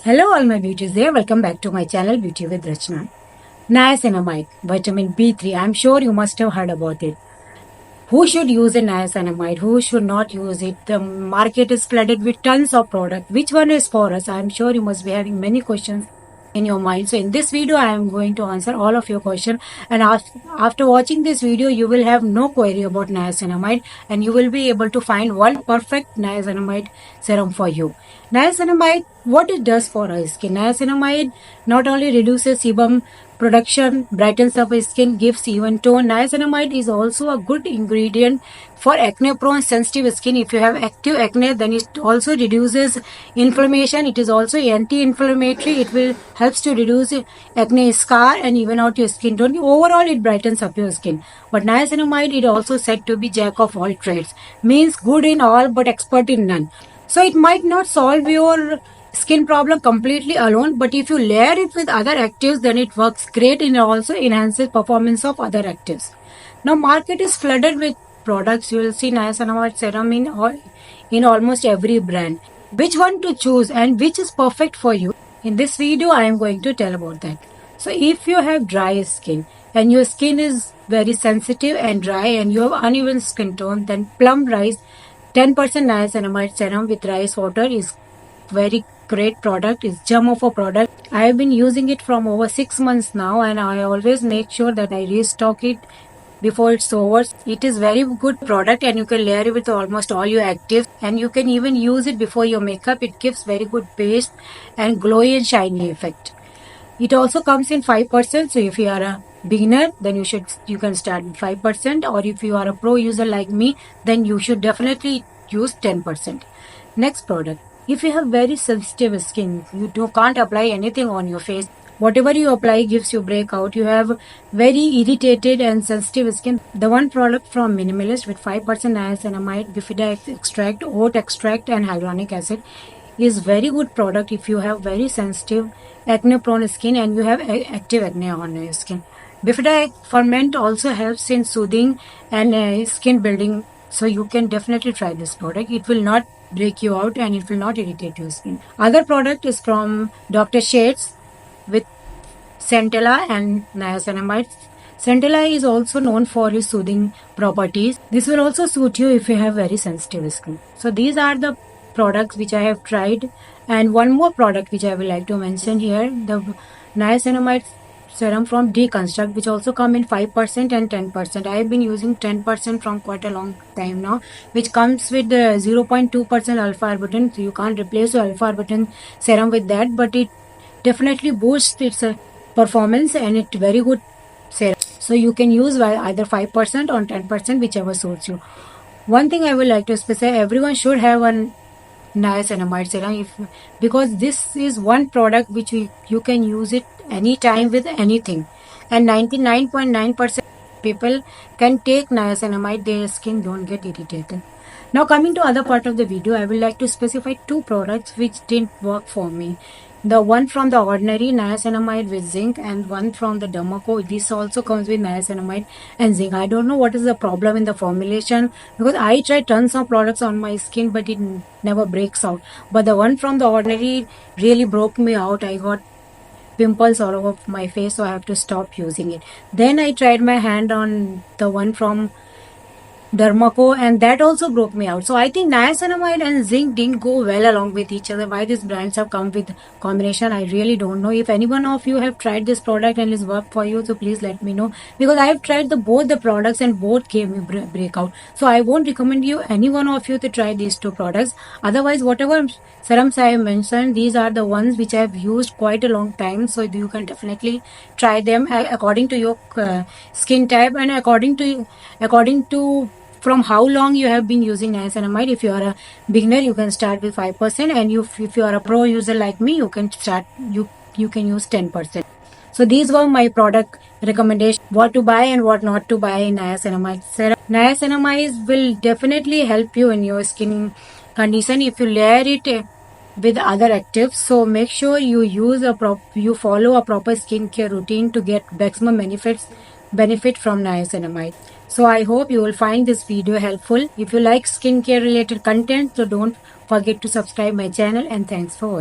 Hello all my beauties there. Welcome back to my channel Beauty with Rachna. Niacinamide, vitamin B3. I'm sure you must have heard about it. Who should use a niacinamide? Who should not use it? The market is flooded with tons of product. Which one is for us? I'm sure you must be having many questions in your mind. So in this video, I am going to answer all of your questions. And after watching this video, you will have no query about niacinamide and you will be able to find one perfect niacinamide serum for you. Niacinamide, what it does for our skin? Niacinamide not only reduces sebum production, brightens up skin, gives even tone. Niacinamide is also a good ingredient for acne prone sensitive skin. If you have active acne, then it also reduces inflammation. It is also anti-inflammatory. It will helps to reduce acne scar and even out your skin tone. Overall, it brightens up your skin. But niacinamide is also said to be jack of all trades. Means good in all but expert in none. So it might not solve your skin problem completely alone, but if you layer it with other actives, then it works great and also enhances performance of other actives. Now market is flooded with products. You will see niacinamide serum in almost every brand. Which one to choose and which is perfect for you? In this video, I am going to tell about that. So if you have dry skin and your skin is very sensitive and dry and you have uneven skin tone, then Plum Rice 10% niacinamide serum with rice water is very great product. It's gem of a product. I have been using it from over 6 months now and I always make sure that I restock it before it's over. It is very good product and you can layer it with almost all your actives and you can even use it before your makeup. It gives very good base and glowy and shiny effect. It also comes in 5%. So if you are a beginner, then you can start with 5%, or if you are a pro user like me, then you should definitely use 10%. Next product. If you have very sensitive skin, you can't apply anything on your face. Whatever you apply gives you breakout. You have very irritated and sensitive skin. The one product from Minimalist with 5% niacinamide, bifida extract, oat extract and hyaluronic acid is very good product if you have very sensitive acne prone skin and you have active acne on your skin. Bifida ferment also helps in soothing and skin building. So you can definitely try this product. It will not break you out and it will not irritate your skin. Other product is from Dr. Shades with Centella and niacinamide. Centella is also known for its soothing properties. This will also suit you if you have very sensitive skin. So these are the products which I have tried, and one more product which I would like to mention here, the niacinamide serum from Deconstruct, which also come in 5% and 10%. I have been using 10% from quite a long time now, which comes with 0.2% alpha arbutin. So you can't replace your alpha arbutin serum with that, but it definitely boosts its performance and it's very good serum. So you can use either 5% or 10%, whichever suits you. One thing I would like to specify, everyone should have one niacinamide serum because this is one product which you can use it anytime with anything, and 99.9% people can take niacinamide, their skin don't get irritated. Now coming to other part of the video, I would like to specify two products which didn't work for me. The one from The Ordinary, niacinamide with zinc, and one from the Dermaco. This also comes with niacinamide and zinc. I don't know what is the problem in the formulation because I tried tons of products on my skin but it never breaks out. But the one from The Ordinary really broke me out. I got pimples all over my face, so I have to stop using it. Then I tried my hand on the one from Dermaco and that also broke me out. So I think niacinamide and zinc didn't go well along with each other. Why these brands have come with combination, I really don't know. If anyone of you have tried this product and it's worked for you, so please let me know, because I have tried both the products and both gave me breakout. So I won't recommend you, any one of you, to try these two products. Otherwise, whatever serums I have mentioned, these are the ones which I have used quite a long time, so you can definitely try them according to your skin type and according to from how long you have been using niacinamide. If you are a beginner, you can start with 5%, and if you are a pro user like me, you can start you can use 10%. So these were my product recommendations, what to buy and what not to buy in niacinamide serum. Niacinamide will definitely help you in your skin condition if you layer it with other actives. So make sure you use you follow a proper skincare routine to get maximum benefit from niacinamide. So I hope you will find this video helpful. If you like skincare related content, so don't forget to subscribe my channel, and thanks for watching.